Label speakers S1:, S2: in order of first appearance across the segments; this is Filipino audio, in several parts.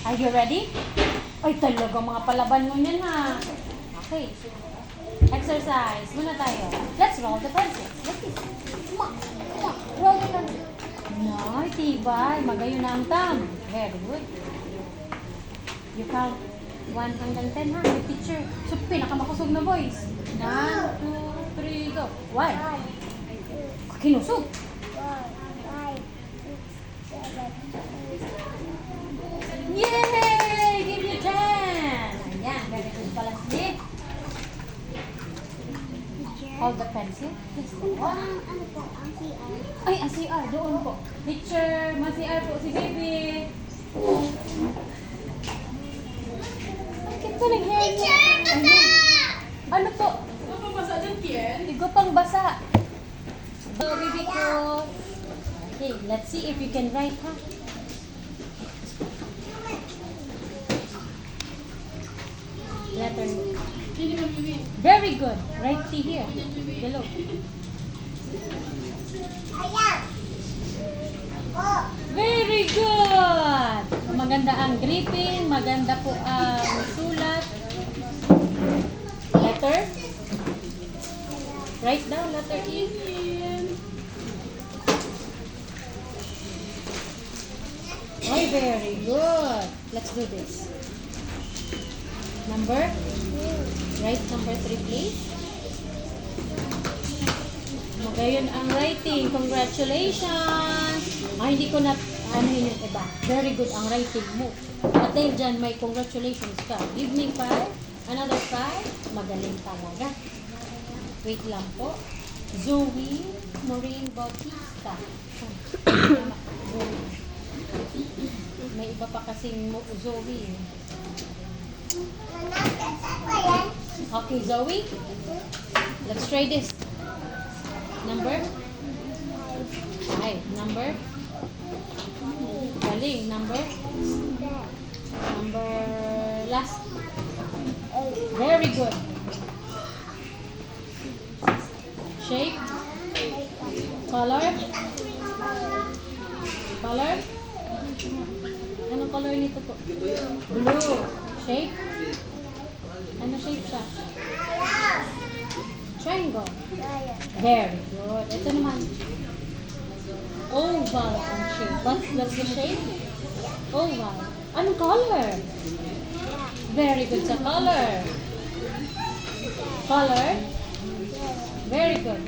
S1: Are you ready? Ay, talaga mga palaban mo yan ha. Okay. Exercise. Muna tayo. Let's roll the pencils. Let's see. Come on. Roll the pencil. No, tibay. Magayon na ang thumb. Very good. You count 1 hanggang 10 ha. May teacher. So, pinakamakusog na voice. 1, 2, 3, go. 1. Kinusog. 4, 5, 6, 7, 8. Yay! Give you 10. Ayan, very good pala si. Hold the pencil. Yes, ay, ang CR. Doon po. Teacher, ma-CR po si baby. Ang cute ko ng hair niya. Ano po?
S2: Ano pa basa dyan, Kien?
S1: Igo pang basa. So, baby ko. Okay, let's see if you can write, ha? Letter.
S2: Hindi mo bibi.
S1: Very good. Write T here. Below. Very good. Maganda ang gripping. Maganda po ang sulat. Letter. Write down letter E. Oh, very good. Let's do this. Number? Write number 3, please. Magayon ang writing. Congratulations! Hindi ko na, ano yun yung iba. Very good ang writing mo. At dahil dyan, may congratulations ka. Give me 5. Another 5. Magaling talaga. Wait lang po. Zoe Maureen Bautista. Zoe. May iba pa kasing Zoe. Okay, Zoe. Let's try this. Number? 5. Number? Galing. Number? Number last. Very good. Shape? Color? Color? Anong color nito po? Blue. Shape? Ano shape siya? Triangle. Very good. Ito naman. Oval ang shape. What's the shape? Oval. Anong color? Very good sa color. Color? Very good.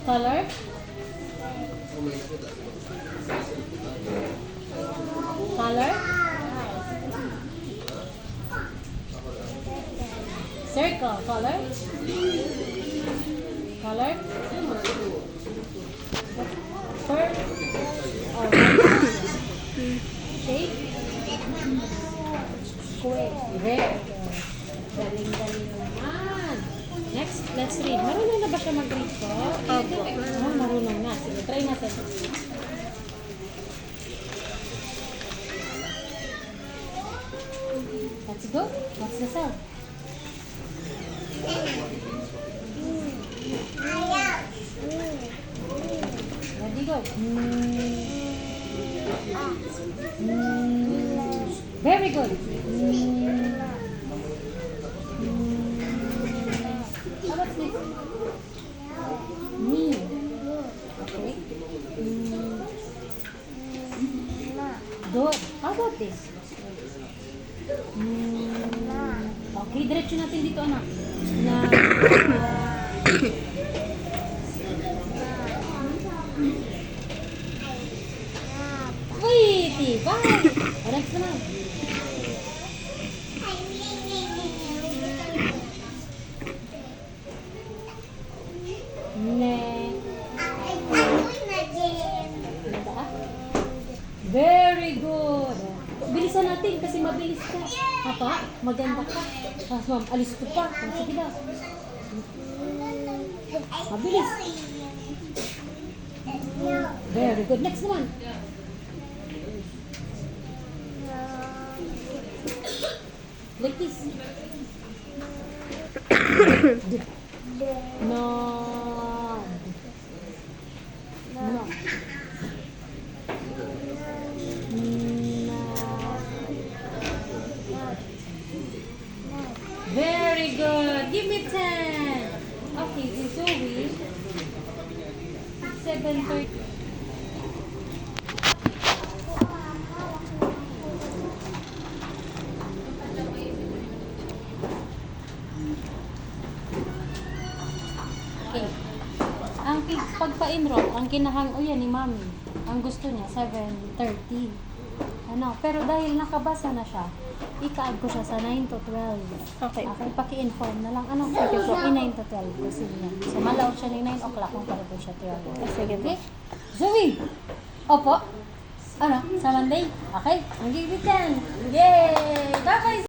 S1: Color? Color? Circle. Color? Color? Oh, shape? Square. Very good. Galing-galing naman. Next, let's read. Marunong na ba siya mag-read po?
S3: Opo.
S1: Oh, marunong na. Sige, try natin. Let's go. What's the sound? Ready, go. Very good. How about this? Me. Okay. Good. How about this? Okay, diretso natin dito, anak. Na. Uy, tibay. Next naman. Very good. Bilisan natin kasi mabilis ka. Papa, maganda ka. Tapos ma'am, alis ko pa. Sige daw. Mabilis. Very good. Next naman. Like this. No. No. it 10. Okay, si Zoe. 7:30. Okay. Ang pagpa-enroll, ang kinahang yan ni Mami. Ang gusto niya, 7:30. Ano, pero dahil nakabasa na siya, ika-add ko siya sa 9 to 12.
S3: Okay.
S1: Okay, paki-inform na lang. Anong pwede po? 9 to 12 kasi niya. So, malaw siya ng 9 o'clock kung para po siya 12.
S3: Sige po.
S1: Okay? Zoe! Opo. Ano? Sa Monday? Okay. Magigit yan. Yay! Bye-bye!